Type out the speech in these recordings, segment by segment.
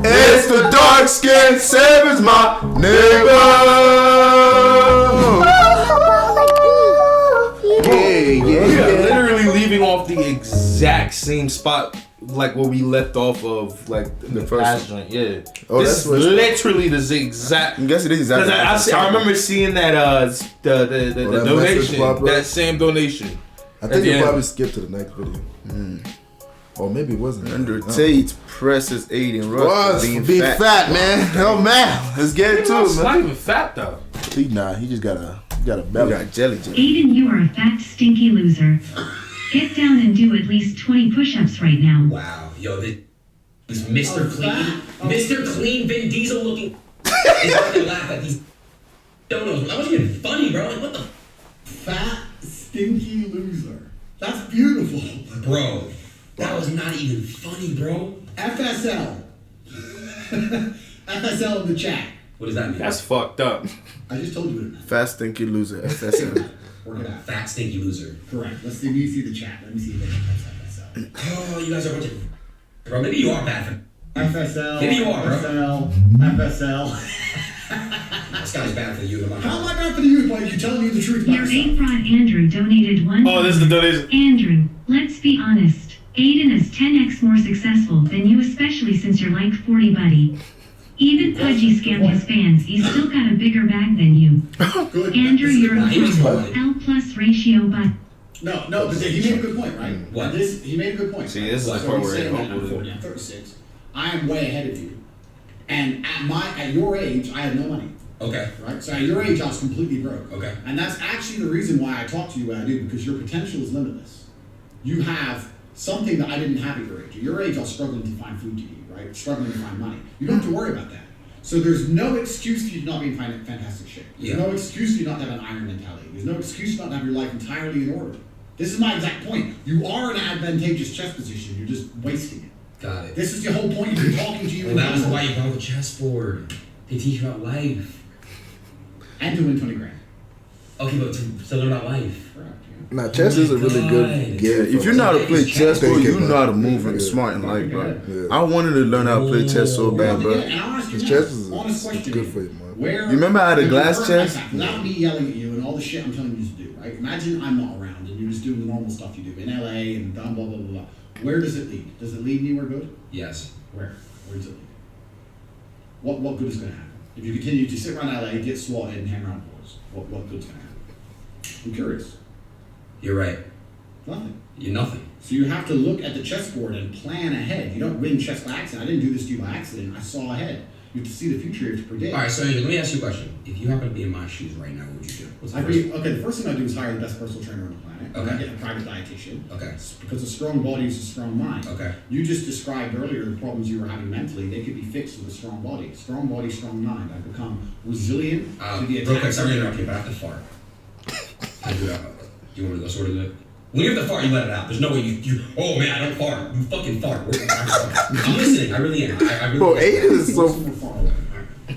It's the dark skinned savage, my nigga. Yeah. Literally leaving off the exact same spot like where we left off of like the first joint. Yeah. Oh, this that's what literally the exact. I guess it is exactly. I remember seeing that the donation, that same donation. I think you probably skipped to the next video. Or maybe it wasn't. Under Tate presses Aiden Rush being fat, man. Oh man, let's get into it, man. Not even fat though. He just got a belly. He got jelly. Aiden, you are a fat, stinky loser. Get down and do at least 20 push-ups right now. Wow, yo, this Mr. Clean, Mr. Clean Vin Diesel looking is gonna laugh at these donuts. That wasn't even funny, bro. Like, what the fat, stinky loser? That's beautiful, bro. That was not even funny, bro. FSL. FSL in the chat. What does that mean? That's fucked up. I just told you what it meant. Fat stinky loser. FSL. Work it out. Fat stinky loser. Correct. Let me see the chat. Let me see if they can type FSL. Oh, you guys are a bunch of... Bro, maybe you are bad for... FSL. Maybe you are, bro. FSL. This guy's bad for the youth. How am I bad for the youth? Like, you're telling me the truth about Your yourself. 8 fraud Andrew donated $1. Oh, this is the donation. Andrew, let's be honest. Aiden is 10x more successful than you, especially since you're like 40, buddy. Even Pudgy scammed his fans. He's still got a bigger bag than you. Good. Andrew, you're a L plus ratio, but... No, but he made a good point, right? What? He made a good point. See, this is the part where I'm 40, I'm 36. I am way ahead of you. And at your age, I had no money. Okay. Right? So at your age, I was completely broke. Okay. And that's actually the reason why I talk to you the way I do, because your potential is limitless. You have something that I didn't have at your age. At your age, I was struggling to find food to eat, right? Struggling to find money. You don't have to worry about that. So there's no excuse for you to not be in fantastic shape. There's no excuse for you not to have an iron mentality. There's no excuse not to have your life entirely in order. This is my exact point. You are in an advantageous chess position. You're just wasting it. Got it. This is the whole point. You've been talking to you. Well, that was why you brought the chessboard. They teach you about life. And to win 20 grand. Okay, but to learn about life. Correct. Now, chess is a really good game. If you know how to play chess, bro, you know how to move and smart in life, bro. I wanted to learn how to play chess so bad, bro. And I'll ask you Chess is honest question. good for you, man. Where, You remember I had a glass chess? Without me yelling at you and all the shit I'm telling you to do, right? Imagine I'm not around and you're just doing the normal stuff you do in LA and blah, blah, blah, blah, blah. Where does it lead? Does it lead anywhere good? Yes. Where? Where does it lead? What good is going to happen? If you continue to sit around LA, get swatted, and hang around boys, what good's going to happen? I'm curious. You're right. Nothing. You're nothing. So you have to look at the chessboard and plan ahead. You don't win chess by accident. I didn't do this to you by accident. I saw ahead. You have to see the future. You have to predict. All right, so Andrew, let me ask you a question. If you happen to be in my shoes right now, what would you do? What's the first? The first thing I do is hire the best personal trainer on the planet. Okay. I get a private dietitian. Okay. Because a strong body is a strong mind. Okay. You just described earlier the problems you were having mentally. They could be fixed with a strong body. Strong body, strong mind. I become resilient to the Real quick, attacks. sorry to interrupt you, but I have to fart. Can I do that? Do you want to go sort of do it? When you have to fart, you let it out. There's no way you oh man, I don't fart. You fucking fart. I'm listening. I really am. I really Bro, am. Aiden is so.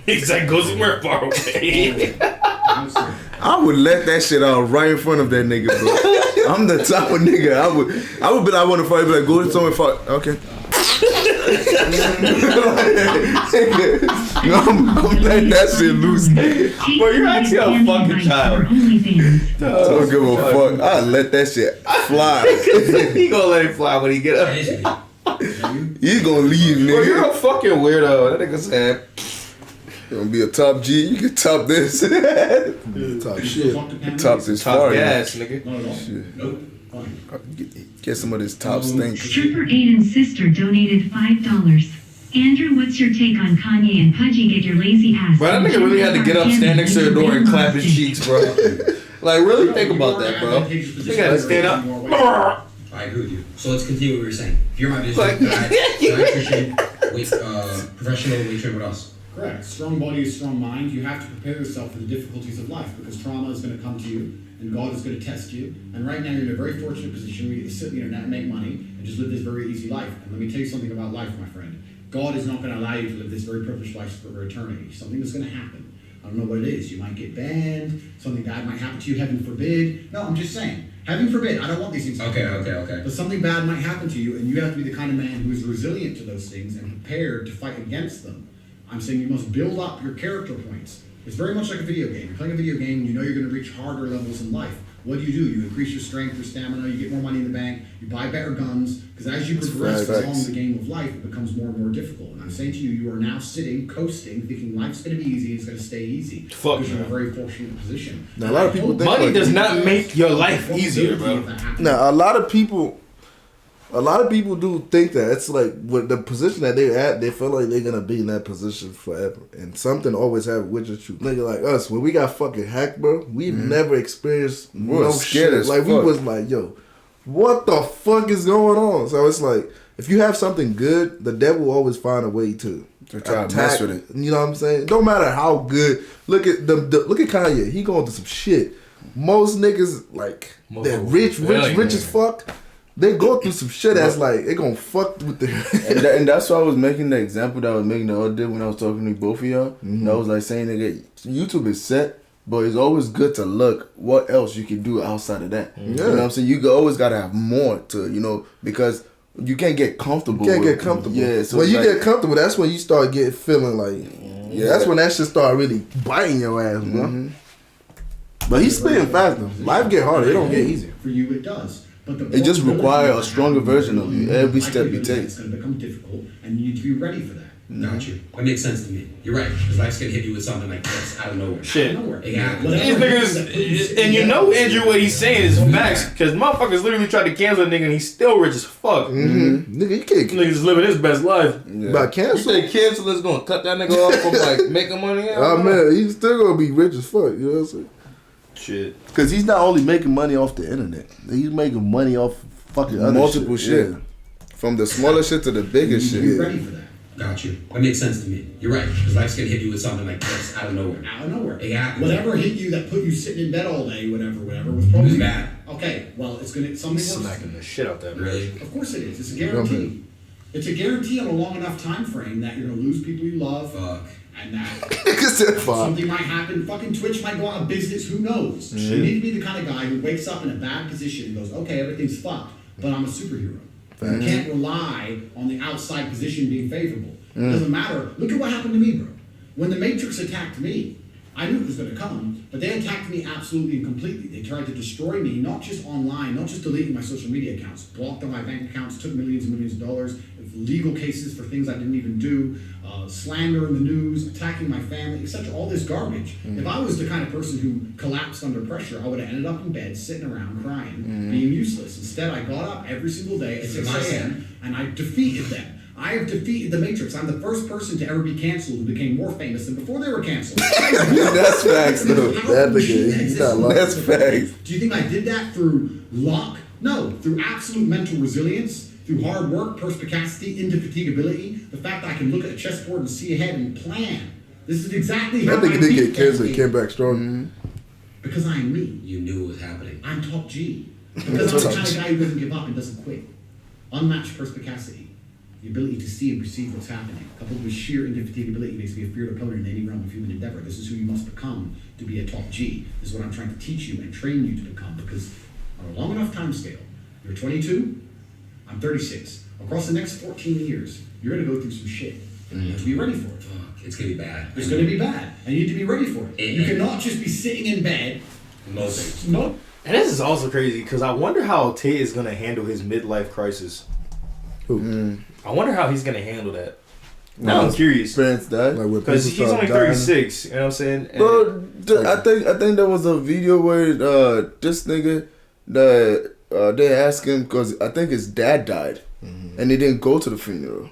He's like, goes somewhere far away. I would let that shit out right in front of that nigga, bro. I'm the type of nigga. I would be like, I want to fight. Be like, go to somewhere fight. Okay. I'm letting that shit loose. Bro, you're actually a fucking child. Don't give a fuck. I let that shit fly. He gonna let it fly when he get up. He's gonna leave, Bro, you're nigga. a fucking weirdo. That nigga said. You gonna be a top G? You can top this. Top shit. Top this Top far. gas, nigga. Not at all. Shit. Nope. Get some of this top stink. Stripper Aiden's sister donated $5. Andrew, what's your take on Kanye and Pudgy get your lazy ass? Bro, that nigga really had to get up, stand next to the door, and clap his cheeks, bro. Like, really think about that, bro. He gotta stand up. I agree with you. So let's continue what we were saying. If you're my business Like- dietitian, professional weight trainer, what else? Correct. Strong body is strong mind. You have to prepare yourself for the difficulties of life because trauma is going to come to you and God is going to test you. And right now you're in a very fortunate position where you can sit on the internet and make money and just live this very easy life. And let me tell you something about life, my friend. God is not going to allow you to live this very privileged life for eternity. Something is going to happen. I don't know what it is. You might get banned. Something bad might happen to you, heaven forbid. No, I'm just saying. Heaven forbid, I don't want these things to happen. Okay. But something bad might happen to you, and you have to be the kind of man who is resilient to those things and prepared to fight against them. I'm saying you must build up your character points. It's very much like a video game. You're playing a video game, you know you're going to reach harder levels in life. What do? You increase your strength, your stamina, you get more money in the bank, you buy better guns, because as you progress along the game of life, it becomes more and more difficult. And I'm saying to you, you are now sitting, coasting, thinking life's going to be easy, it's going to stay easy. Fuck, because you're in a man. very fortunate position. Now, a lot of people think Money like- does not make your life easier, bro. Now, a lot of people do think that it's like with the position that they're at, they feel like they're gonna be in that position forever, and something always happens with the truth. Nigga like us, when we got fucking hacked, bro, we never experienced no scared shit. as Like we fuck. was like, yo, what the fuck is going on? So it's like, if you have something good, the devil will always find a way to try to mess with it. You know what I'm saying? No matter how good. Look at look at Kanye. He going through some shit. Most niggas like that rich as fuck. They go through some shit that's like they gonna fuck with the. And that's why I was making the example that I was making the other day when I was talking to both of y'all. And I was like saying, nigga, YouTube is set, but it's always good to look what else you can do outside of that. You know what I'm saying? You always gotta have more to, because you can't get comfortable. Yeah, so when it's you like- get comfortable, that's when you start feeling like, that's when that shit start really biting your ass, bro. But he's spitting fast though. Life get harder. It don't get easier. For you, it does. But the It just possibility requires a that stronger happens version of you every step you take. It's going to become difficult, and you need to be ready for that. Got you. That makes sense to me. You're right. Because life's gonna hit you with something like this out of nowhere. Shit. Out of nowhere. It happens. These niggas, and you know, Andrew, what he's saying is facts, because motherfuckers literally tried to cancel a nigga and he's still rich as fuck. Nigga, you can't. Niggas living his best life. By You cancel. think cancel is gonna cut that nigga off from like making money? Oh man, he's still gonna be rich as fuck. You know what I'm saying? Shit. Because he's not only making money off the internet, he's making money off fucking other multiple shit. Yeah. From the smaller shit to the bigger You need to be shit. ready for that. Got you. That makes sense to me. You're right. Because life's gonna hit you with something like this out of nowhere. Out of nowhere. It happens. Whatever hit you that put you sitting in bed all day, whatever, was probably It was bad. Okay, well, it's gonna something worse. Smacking the shit out that Really? Of course it is. It's a guarantee. It's a guarantee on a long enough time frame that you're gonna lose people you love, Fuck. and that Nigga said fuck. something might happen. Fucking Twitch might go out of business. Who knows? You need to be the kind of guy who wakes up in a bad position and goes, "Okay, everything's fucked, but I'm a superhero." You can't rely on the outside position being favorable. It doesn't matter. Look at what happened to me, bro. When the Matrix attacked me, I knew it was going to come, but they attacked me absolutely and completely. They tried to destroy me, not just online, not just deleting my social media accounts, blocked all my bank accounts, took millions and millions of dollars, legal cases for things I didn't even do, slander in the news, attacking my family, etc. All this garbage. If I was the kind of person who collapsed under pressure, I would have ended up in bed, sitting around crying, being useless. Instead, I got up every single day at 6 a.m. and I defeated them. I have defeated the Matrix. I'm the first person to ever be canceled who became more famous than before they were canceled. That's facts, though. That nigga, he's not lying. That's facts. Do you think I did that through luck? No, through absolute mental resilience, through hard work, perspicacity, indefatigability, the fact that I can look at a chessboard and see ahead and plan. This is exactly how That nigga I did beat get canceled, that came game. back strong. Because I'm me. You knew it was happening. I'm top G. Because I'm the kind of guy who doesn't give up and doesn't quit. Unmatched perspicacity. The ability to see and perceive what's happening, coupled with sheer indefatigability, makes me a feared opponent in any realm of human endeavor. This is who you must become to be a top G. This is what I'm trying to teach you and train you to become, because on a long enough time scale, you're 22, I'm 36. Across the next 14 years, you're going to go through some shit. You have to be ready for it. Fuck. It's gonna be bad. It's going to be bad, and you need to be ready for it. You cannot just be sitting in bed. Moping. No. And this is also crazy because I wonder how Tate is gonna handle his midlife crisis. Who? I wonder how he's gonna handle that. Now I'm curious Parents died. Like when because people he's start only dying. 36. You know what I'm saying? And Bro, I think there was a video where this nigga they asked him because I think his dad died, and he didn't go to the funeral.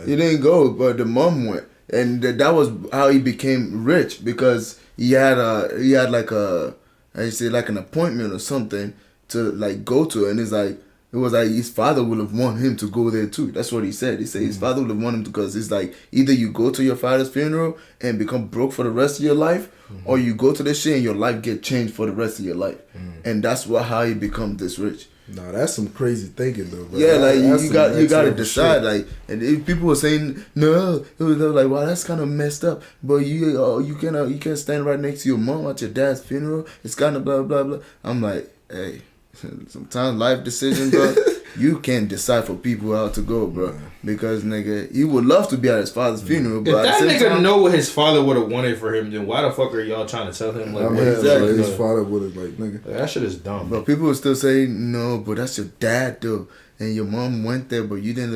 He didn't go, but the mom went, and that was how he became rich because he had like a I say like an appointment or something to like go to, and it's like. It was like his father would have wanted him to go there too. That's what he said. He said his father would have wanted him to, because it's like either you go to your father's funeral and become broke for the rest of your life, or you go to this shit and your life get changed for the rest of your life. And that's how he become this rich. Nah, that's some crazy thinking though, bro. Yeah, like That's you some got next to level decide. shit. Like, and if people were saying no, they were like, "Wow, that's kind of messed up." But you can't stand right next to your mom at your dad's funeral. It's kind of blah blah blah. I'm like, hey. sometimes life decisions, bro. You can't decide for people how to go, bro. Because nigga, he would love to be at his father's funeral, but If that at the nigga same time, know what his father would have wanted for him, then why the fuck are y'all trying to tell him like? I mean, what exactly. his father would have like, nigga. That shit is dumb. but people would still say no, but that's your dad though. And your mom went there, but you didn't.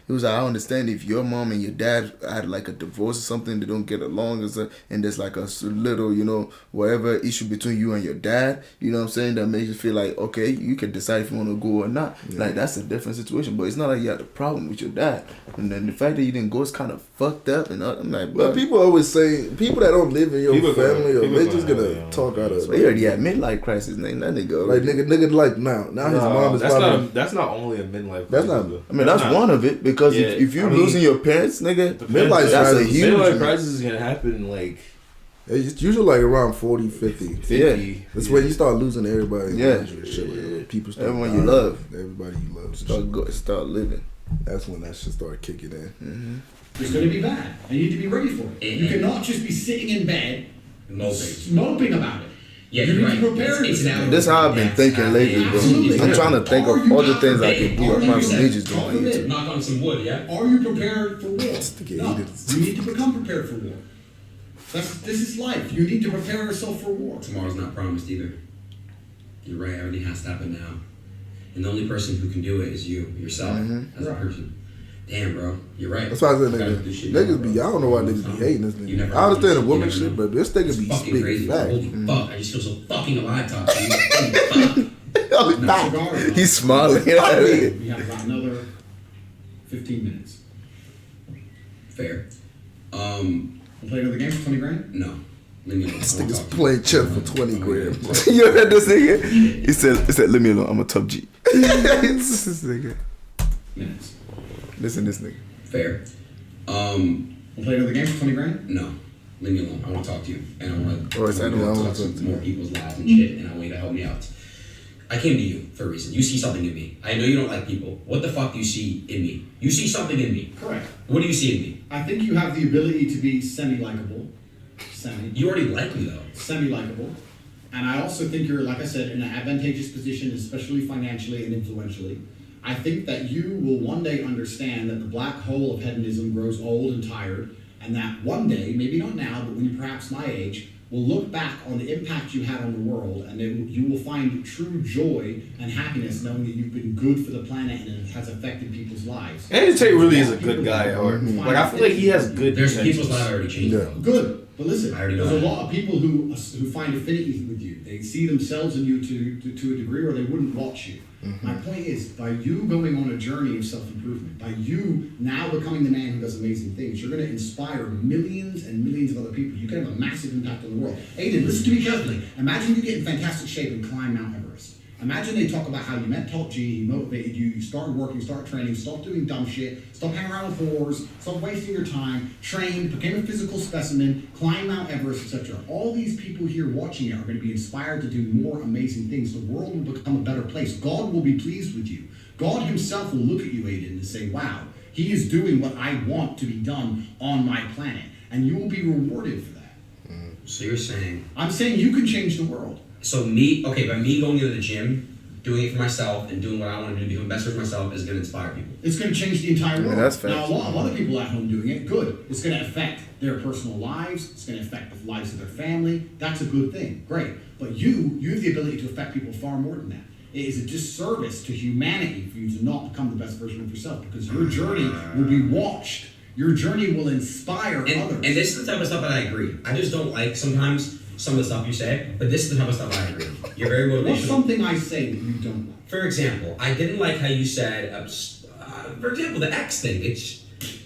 He was like, I understand if your mom and your dad had like a divorce or something, they don't get along, and there's like a little, you know, whatever issue between you and your dad. You know what I'm saying? That makes you feel like, okay, you can decide if you want to go or not. Yeah. Like that's a different situation. But it's not like you had a problem with your dad, and then the fact that you didn't go is kind of fucked up. And I'm like, But people always say people that don't live in your People gonna- family, or people they just gonna gonna have talk out of. he already had midlife crisis. Name that nigga. Like nigga, like now his mom is that's probably. that's not only a midlife. That's not- I mean, that's one of it because Yeah, if you're I mean, losing your parents, nigga, Midlife that's a crisis. huge. midlife crisis is gonna happen like It's usually like around 40, 50. 50. Yeah. That's when you start losing everybody. Yeah. And shit like that. People start Everyone you dying. love. Everybody you love. Start living. That's when that shit started kicking in. It's going to be bad, and you need to be ready for it. You cannot just be sitting in bed moping about it. Yeah, you you're need to right. prepare It's yourself. now- This is how I've been thinking lately, bro. Absolutely. I'm trying to think of all the things I can do apart from me just doing God on forbid. YouTube. Knock on some wood, yeah? Are you prepared for war? nigga No, hated it. you need to become prepared for war. This is life. You need to prepare yourself for war. Tomorrow's not promised either. You're right, everything has to happen now. And the only person who can do it is you, yourself, as a person. Damn, bro. You're right. That's why I said You gotta nigga. do shit Niggas now, be, I bro. don't know why niggas be hating this You never nigga. I understand the know. You woman never shit, know. but this nigga It's be fucking speaking crazy. fact. Holy fuck, I just feel so fucking alive talking to you. Holy fuck. Cigar. He's smiling. We have about another 15 minutes. Fair. We'll play another game for 20 grand? No. Leave me alone. This I won't nigga's talk to you. playing chess for 20 grand. bro. You heard this nigga? He said, leave me alone. I'm a top G. It's this nigga. Minutes. Listen, this nigga. Fair. We'll play another game for 20 grand? No. Leave me alone. I want to talk to you. And I want to Or is that Yeah, I wanna talk talk to to more you. people's lives and shit. And I want you to help me out. I came to you for a reason. You see something in me. I know you don't like people. What the fuck do you see in me? You see something in me. Correct. What do you see in me? I think you have the ability to be semi-likable. You already like me though. Semi-likable. And I also think you're, like I said, in an advantageous position, especially financially and influentially. I think that you will one day understand that the black hole of hedonism grows old and tired, and that one day, maybe not now, but when you're perhaps my age, will look back on the impact you had on the world, and then you will find true joy and happiness knowing that you've been good for the planet and it has affected people's lives. Andrew Tate really is a good guy at heart. Like I feel like he has good. There's intentions. people's lives already changed. Yeah. though. Good, but listen, I already know there's a that. lot of people who find affinity with you. They see themselves in you to a degree, or they wouldn't watch you. My point is, by you going on a journey of self-improvement, by you now becoming the man who does amazing things, you're going to inspire millions and millions of other people. You can have a massive impact on the world. Aiden, listen to me carefully. Imagine you get in fantastic shape and climb Mount Everest. Imagine they talk about how you met Top G, he motivated you, you started working, started training, stopped doing dumb shit, stopped hanging around with whores, stopped wasting your time, trained, became a physical specimen, climbed Mount Everest, etc. All these people here watching it are going to be inspired to do more amazing things. The world will become a better place. God will be pleased with you. God himself will look at you, Aiden, and say, wow, he is doing what I want to be done on my planet. And you will be rewarded for that. So you're saying, I'm saying you can change the world. so me, okay, but me going to the gym, doing it for myself, and doing what I want to do, become best for myself, is going to inspire people. It's going to change the entire world. that's fair. Now, a lot of other people at home doing it, good. It's going to affect their personal lives. It's going to affect the lives of their family. That's a good thing. Great. But you have the ability to affect people far more than that. It is a disservice to humanity for you to not become the best version of yourself, because your journey will be watched. Your journey will inspire And others. this is the type of stuff that I agree. I just don't like sometimes some of the stuff you say, but this is the type of stuff I agree. You're very What's motivational. something I say that you don't like? For example, I didn't like how you said, for example, the X thing. It's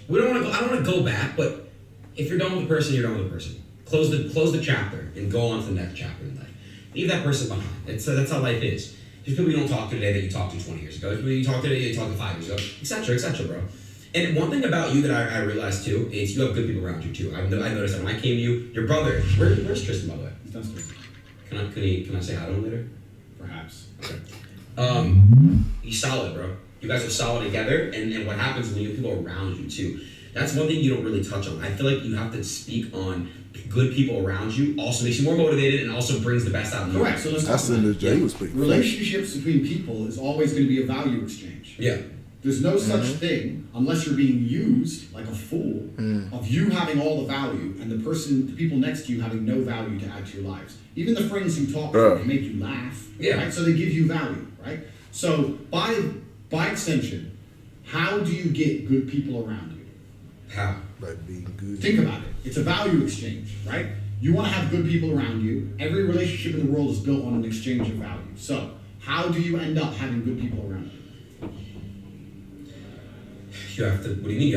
we don't want to go. I don't want to go back, but if you're done with the person, you're done with the person. Close the chapter and go on to the next chapter in life. Leave that person behind. That's how life is. There's people you don't talk to today that you talked to 20 years ago. There's people you talk to today that you talked to 5 years ago, etc., bro. And one thing about you that I realized too is you have good people around you too. I noticed that when I came to you, your brother. Where's Tristan, by the way? That's good. Can I say hi to him later? Perhaps. Okay. He's solid, bro. You guys are solid together, and what happens when you have people around you too. That's one thing you don't really touch on. I feel like you have to speak on good people around you. Also makes you more motivated and also brings the best out of you. Correct. So let's talk That's about in the it. Jay was speaking. Relationships between people is always going to be a value exchange. Yeah. There's no such thing, unless you're being used like a fool, of you having all the value and the people next to you having no value to add to your lives. Even the friends who talk to you can make you laugh, right? So they give you value, right? So by extension, how do you get good people around you? How? By being good. Think about it. It's a value exchange, right? You want to have good people around you. Every relationship in the world is built on an exchange of value. So how do you end up having good people around you? You have to. What do you mean?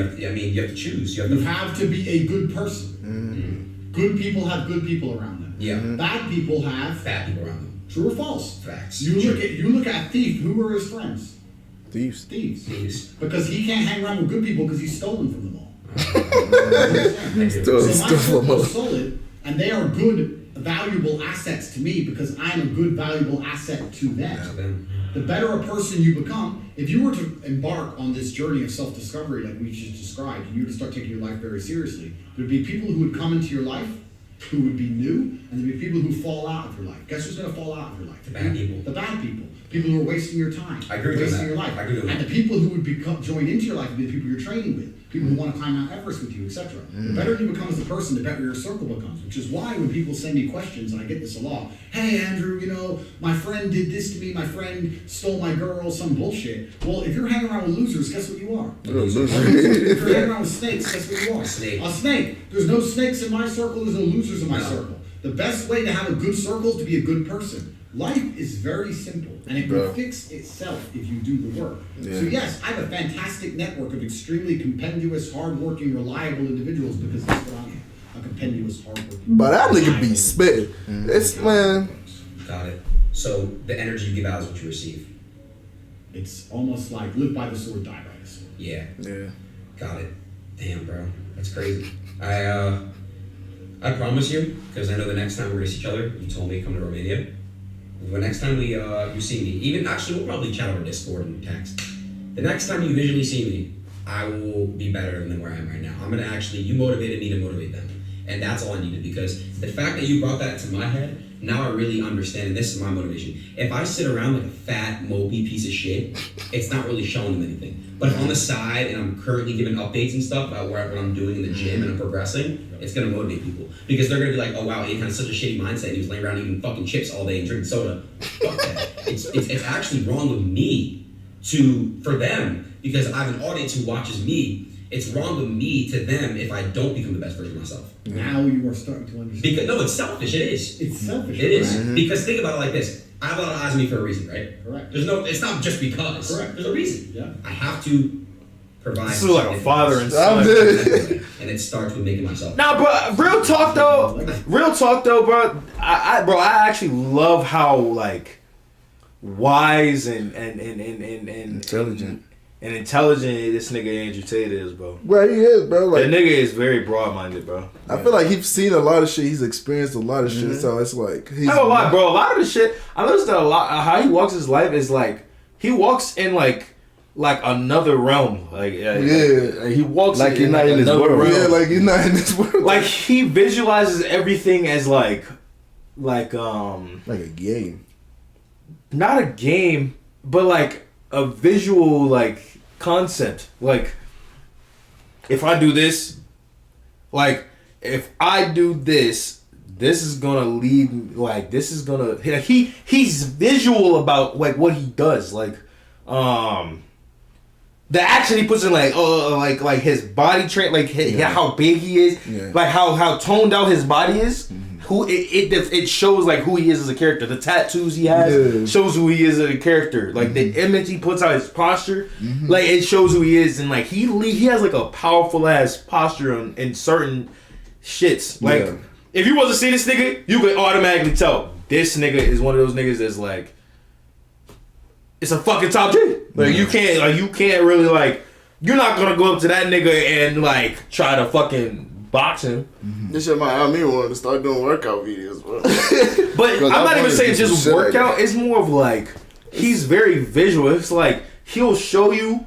You have to choose. You have to be a good person. Good people have good people around them. Yeah. Bad people have bad people around them. True or false? Facts. You look at a thief. Who are his friends? Thieves. Because he can't hang around with good people because he's stolen from them all. Still So my from circle is solid, and they are good, valuable assets to me because I'm a good, valuable asset to them. The better a person you become, if you were to embark on this journey of self-discovery like we just described, and you were to start taking your life very seriously, there'd be people who would come into your life who would be new, and there'd be people who fall out of your life. Guess who's going to fall out of your life? The bad people. The bad people. People who are wasting your time. I agree with wasting that. your life. I agree with and that. the people who would join into your life would be the people you're training with. People who want to climb Mount Everest with you, etc. The better you become as a person, the better your circle becomes. Which is why when people send me questions, and I get this a lot, hey Andrew, my friend did this to me, my friend stole my girl, some bullshit. Well, if you're hanging around with losers, guess what you are? If you're hanging around with snakes, guess what you are? A snake. There's no snakes in my circle, there's no losers in my circle. The best way to have a good circle is to be a good person. Life is very simple, and it will fix itself if you do the work. Yeah. So yes, I have a fantastic network of extremely compendious, hardworking, reliable individuals because that's what I am. A compendious, hardworking. But that nigga be spitting. It's, man. Got it. So the energy you give out is what you receive. It's almost like live by the sword, die by the sword. Yeah. Yeah. Got it. Damn, bro. That's crazy. I promise you, because I know the next time we're gonna see each other, you told me come to Romania. The next time you see me, even actually we'll probably chat over Discord and text. The next time you visually see me, I will be better than where I am right now. I'm gonna you motivated me to motivate them. And that's all I needed, because the fact that you brought that to my head, now I really understand, and this is my motivation. If I sit around like a fat, mopey piece of shit, it's not really showing them anything. But if on the side, and I'm currently giving updates and stuff about what I'm doing in the gym and I'm progressing, it's gonna motivate people. Because they're gonna be like, oh wow, he had such a shitty mindset, he was laying around eating fucking chips all day and drinking soda. Fuck that. It's actually wrong with me for them, because I have an audience who watches me. It's wrong with me to them if I don't become the best version of myself. Now you are starting to understand. Because it's selfish. It is. It's selfish. It is. Because think about it like this. I have a lot of eyes on me for a reason, right? Correct. It's not just because. Correct. There's a reason. Yeah. I have to provide. This is like a father and son. And it starts with making myself. Nah, but real talk though, bro. I actually love how like wise and Intelligent. and intelligent this nigga Andrew Tate is, bro. Well, he is, bro. Like, That nigga is very broad-minded, bro. I feel like he's seen a lot of shit. He's experienced a lot of shit. So it's like he's I know a lot, bro. A lot of the shit I noticed that a lot. How he walks his life is like he walks in like another realm. Like he walks Like he's not in this another world. realm. Yeah, like he's not in this world. Like he visualizes everything as like a game. not a game, but like a visual like concept. Like if I do this, like if I do this, this is gonna lead like this is gonna he's visual about like what he does. Like the action he puts in like his body how big he is, like how toned out his body is. Who it shows like who he is as a character. The tattoos he has shows who he is as a character. Like the image he puts out, his posture, like it shows who he is. And like he has like a powerful ass posture in certain shits. Like if you wasn't see this nigga, you could automatically tell this nigga is one of those niggas that's like it's a fucking top G. Like you can't really like you're not gonna go up to that nigga and like try to fucking box him. This shit might have me wanting to start doing workout videos, bro. But I'm not even saying just workout. It's more of like he's very visual. It's like he'll show you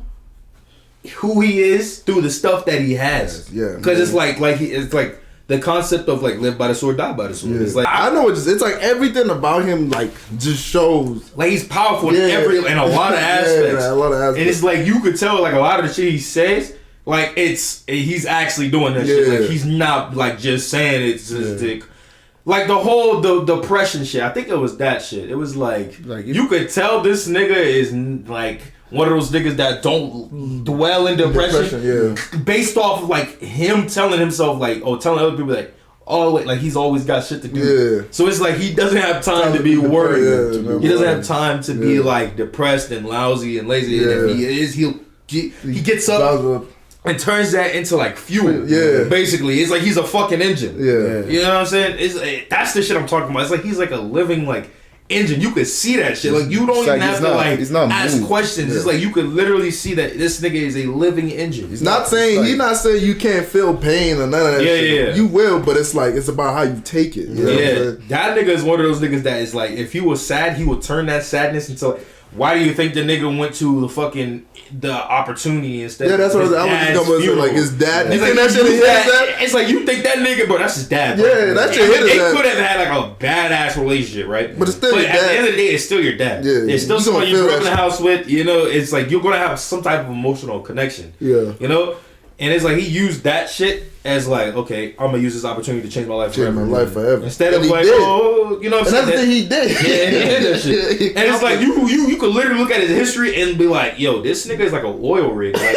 who he is through the stuff that he has. Yeah, because it's like it's like the concept of like live by the sword, die by the sword. Yeah. It's like I know it's like everything about him like just shows like he's powerful in a lot of aspects. Yeah, a lot of aspects. And it's like you could tell like a lot of the shit he says, like he's actually doing that shit. Like he's not like just saying it's just like the whole depression shit. I think it was that shit. It was like you could tell this nigga is like one of those niggas that don't dwell in depression based off of like him telling himself like telling other people like like he's always got shit to do. Yeah. So it's like he doesn't have time to be worried. He doesn't have time to be like depressed and lousy and lazy. And if he is, he gets up and turns that into like fuel. Yeah. Basically, it's like he's a fucking engine. Yeah. You know what I'm saying? That's the shit I'm talking about. It's like he's like a living like engine. You could see that shit. Like you don't even have to like ask questions. It's like you could literally see that this nigga is a living engine. He's not saying you can't feel pain or none of that shit. You will, but it's like it's about how you take it. You know that nigga is one of those niggas that is like if he was sad, he would turn that sadness into why do you think the nigga went to the opportunity instead? Yeah, that's what I was going to say. Like his dad. You think that shit is that? It's like you think that nigga, bro. That's his dad. Bro. Yeah, that shit hit his dad. They could have had like a badass relationship, right? But it's still your dad. At the end of the day, it's still your dad. Yeah, it's still someone you grew up in the house with. You know, it's like you're gonna have some type of emotional connection. Yeah, you know. And it's like he used that shit as like, okay, I'm gonna use this opportunity to change my life forever. Instead of like, oh, you know what I'm saying? And that's the thing he did. Yeah, and he did that shit. And it's like you could literally look at his history and be like, yo, this nigga is like an oil rig. Like,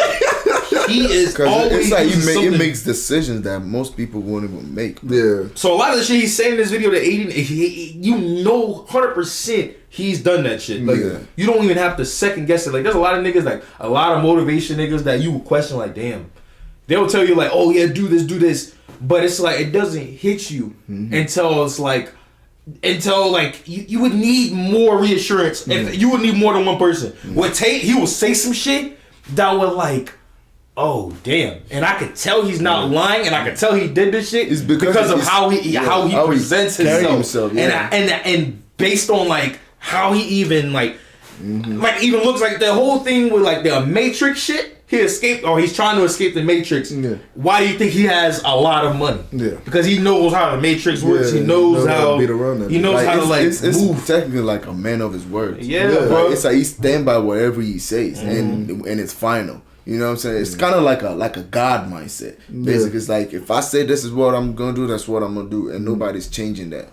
he is always. It's like he makes decisions that most people won't even make. Yeah. So a lot of the shit he's saying in this video that Aiden, you know, 100%. He's done that shit. Like you don't even have to second guess it. Like there's a lot of niggas, like a lot of motivation niggas that you would question. Like damn. They'll tell you like, oh yeah, do this, but it's like it doesn't hit you until it's like, you would need more reassurance. If you would need more than one person. With Tate, he will say some shit that would like, oh damn, and I could tell he's not lying, and I could tell he did this shit is because of how he presents himself, and based on like how he even like even looks like the whole thing with like the Matrix shit. He escaped, or he's trying to escape the Matrix. Yeah. Why do you think he has a lot of money? Yeah, because he knows how the Matrix works. He knows how beat around that. He knows how to like move. It's technically like a man of his words. Yeah, bro. Like, it's like he stand by whatever he says, and it's final. You know what I'm saying? It's kind of like a God mindset. Basically, it's like if I say this is what I'm gonna do, that's what I'm gonna do, and nobody's changing that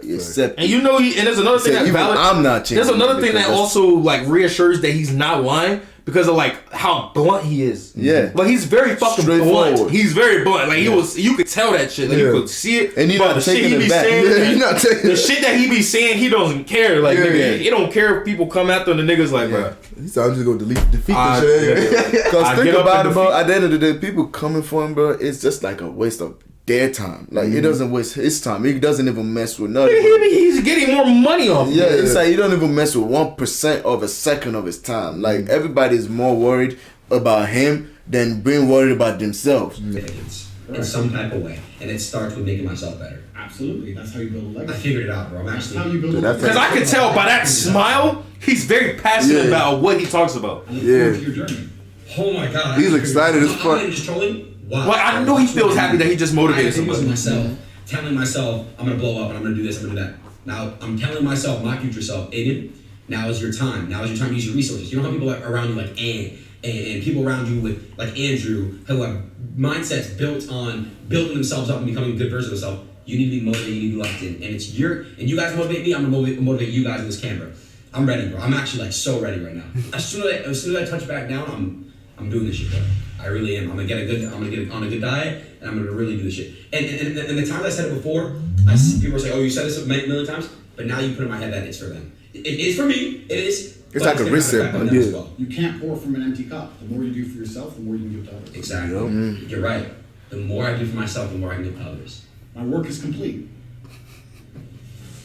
except. And you know, and there's another thing that I'm not changing. There's another thing that also like reassures that he's not lying. Because of like how blunt he is. Yeah. Like he's very fucking blunt. He's very blunt. Like you could tell that shit. Like you could see it. And you're not taking it back. You're not taking the shit that he be saying, he doesn't care. Like nigga, he don't care if people come after the niggas like bro. He's just gonna defeat the shit. Because think about it, bro. At the end of the day, people coming for him, bro, it's just like a waste of their time. Like it doesn't waste his time. He doesn't even mess with nothing. He's getting more money off. Yeah, it's like you don't even mess with 1% of a second of his time. Like everybody's more worried about him than being worried about themselves. In some type of way, and it starts with making myself better. Absolutely, that's how you build a legacy. I figured it out, bro. I'm actually how you build a legacy. Because I could tell by that smile, he's very passionate about what he talks about. I look forward to your journey. Oh my god, he's excited as fuck. I'm just trolling. Wow. Well, I know he feels happy that he just motivated somebody. Myself, telling myself, I'm gonna blow up and I'm gonna do this, I'm gonna do that. Now I'm telling myself, my future self, Aiden, now is your time. Now is your time to use your resources. You know how people are around you like and people around you with like Andrew who have mindsets built on building themselves up and becoming a good version of themselves. You need to be motivated, you need to be locked in. And it's you guys motivate me, I'm gonna motivate you guys in this camera. I'm ready, bro. I'm actually like so ready right now. As soon as I touch back down, I'm doing this shit, bro. I really am. I'm gonna get on a good diet, and I'm gonna really do this shit. And the times I said it before, I see people say, "Oh, you said this a million times," but now you put in my head that it's for them. It is for me. It is. It's like a reset. Well. You can't pour from an empty cup. The more you do for yourself, the more you can give to others. Exactly. You're right. The more I do for myself, the more I can give to others. My work is complete.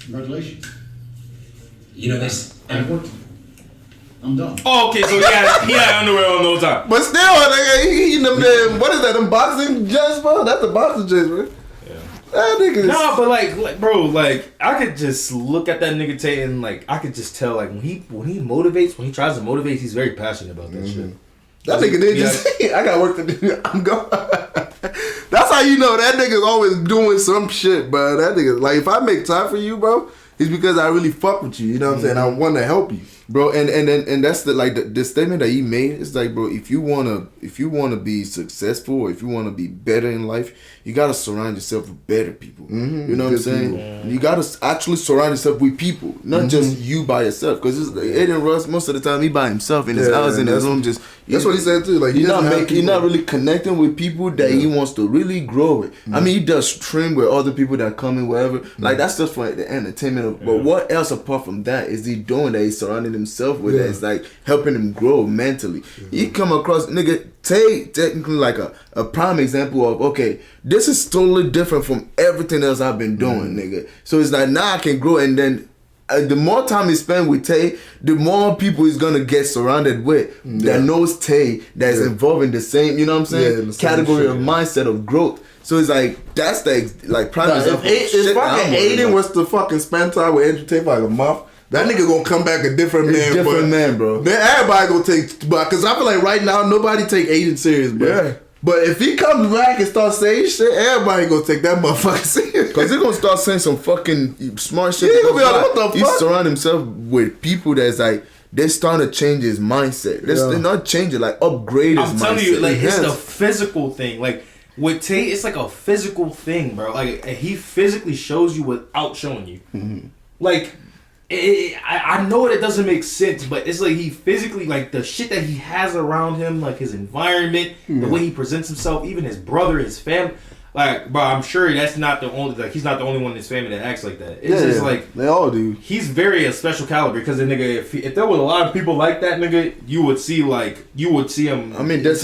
Congratulations. You know this. I've worked. I'm done. Oh, okay, so he had underwear on no time. But still, nigga, he eating them damn, what is that, them boxing jets, bro? That's the boxing jets, bro. Yeah. That nigga is... No, but like, bro, like, I could just look at that nigga Tate and, like, I could just tell, like, when he motivates, when he tries to motivate, he's very passionate about that shit. That nigga did just I got work to do. I'm going. That's how you know that nigga's always doing some shit, bro. That nigga, like, if I make time for you, bro, it's because I really fuck with you. You know what I'm saying? I want to help you, bro. And that's the statement that he made. It's like, bro, if you wanna be successful, or if you wanna be better in life, you gotta surround yourself with better people. You know what I'm saying? You gotta actually surround yourself with people, not just you by yourself. Because Aiden Russ, most of the time, he by himself in his house, in his room, just. That's what he said too. Like, he's not really connecting with people that he wants to really grow with. I mean, he does stream with other people that come in, whatever. Like, that's just for the entertainment. But what else apart from that is he doing that he's surrounding himself with? That is like helping him grow mentally. He come across, nigga, technically like a prime example of, okay, this is totally different from everything else I've been doing, nigga. So it's like, now I can grow, and then the more time he spend with Tay, the more people he's gonna get surrounded with that knows Tay, that's involved in the same, you know what I'm saying, category of mindset of growth. So it's like, that's the like prime example. If fucking Aiden was to fucking spend time with Andrew Tate for like a month, that nigga gonna come back a different man. Different man, bro. Then everybody gonna take, because I feel like right now nobody take Aiden serious, bro. Yeah. But if he comes back and starts saying shit, everybody gonna take that motherfucker serious. Cause he's gonna start saying some fucking smart shit. He gonna be like, what the fuck? He surround himself with people that's like, they're starting to change his mindset. They're not changing, like upgrade his mindset. I'm telling you, like, it's the physical thing. Like, with Tate, it's like a physical thing, bro. Like, he physically shows you without showing you. Like, I know it doesn't make sense, but it's like he physically, like, the shit that he has around him, like his environment, the way he presents himself, even his brother, his family. Like, bro, I'm sure that's not the only, like, he's not the only one in his family that acts like that. It's just like, they all do. He's very a special caliber, because the nigga, if there was a lot of people like that nigga, you would see him. I mean, it's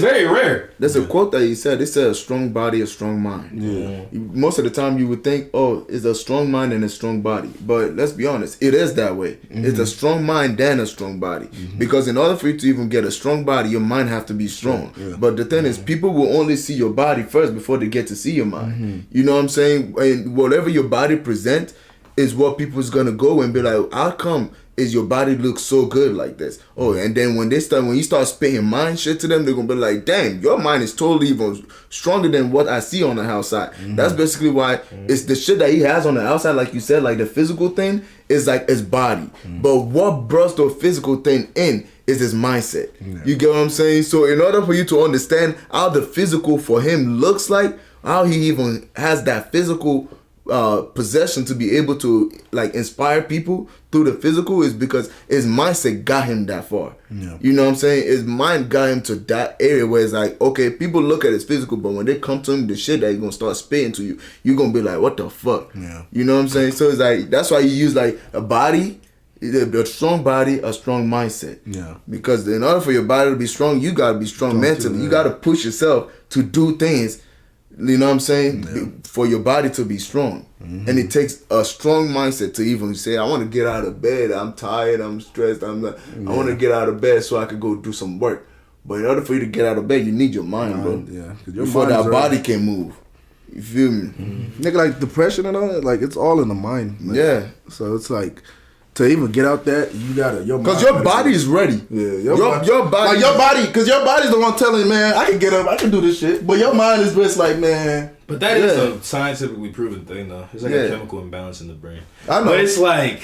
very rare. There's a quote that he said. It said, "A strong body, a strong mind." Yeah. Most of the time, you would think, oh, it's a strong mind and a strong body. But let's be honest, it is that way. It's a strong mind and a strong body. Because in order for you to even get a strong body, your mind have to be strong. But the thing is, people will only see your body first before they get to see your mind. You know what I'm saying? And whatever your body present is what people's gonna go and be like, how come is your body look so good like this? Oh, and then when you start spitting mind shit to them, they're gonna be like, damn, your mind is totally even stronger than what I see on the outside. That's basically why it's the shit that he has on the outside, like you said, like the physical thing is like his body. But what brought the physical thing in is his mindset. You get what I'm saying? So in order for you to understand how the physical for him looks like, how he even has that physical possession to be able to like inspire people through the physical, is because his mindset got him that far. You know what I'm saying? His mind got him to that area where it's like, okay, people look at his physical, but when they come to him, the shit that he's gonna start spitting to you, you're gonna be like, what the fuck? You know what I'm saying? So it's like, that's why you use like a body, a strong body, a strong mindset. Because in order for your body to be strong, you gotta be strong mentally. Too, you gotta push yourself to do things, you know what I'm saying, for your body to be strong. And it takes a strong mindset to even say, I want to get out of bed, I'm tired, I'm stressed, I want to get out of bed so I could go do some work. But in order for you to get out of bed, you need your mind, bro. Before that body can move. You feel me? Nigga, like depression and all that, like it's all in the mind. Like, so it's like, to even get out that, you gotta, because your body is ready. Your body, because your body's the one telling, man, I can get up, I can do this shit. But your mind is just like, man. But that is a scientifically proven thing, though. It's like a chemical imbalance in the brain. I know. But it's like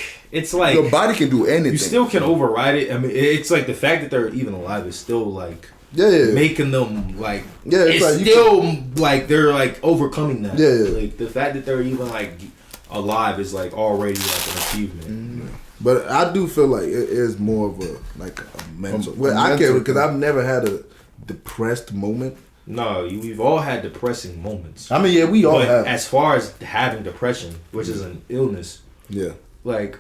your body can do anything. You still can override it. I mean, it's like the fact that they're even alive is still like making them like it's like still like they're like overcoming that. Like the fact that they're even like alive is like already like an achievement. But I do feel like it is more of a like a mental. Well, I can't, because I've never had a depressed moment. No, we've all had depressing moments. I mean, we all have. As far as having depression, which is an illness, like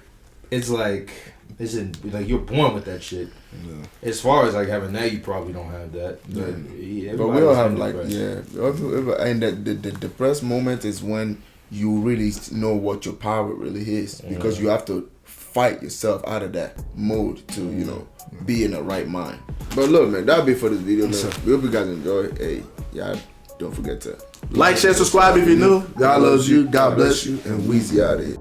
it's like you're born with that shit. As far as like having that, you probably don't have that. But we all have like and the depressed moment is when you really know what your power really is, because you have to fight yourself out of that mode to, you know, be in the right mind. But look, man, that'll be for this video, man. We hope you guys enjoy. Hey, y'all don't forget to like, share, subscribe if you're new. God loves you, God bless you, and Weezy out of here.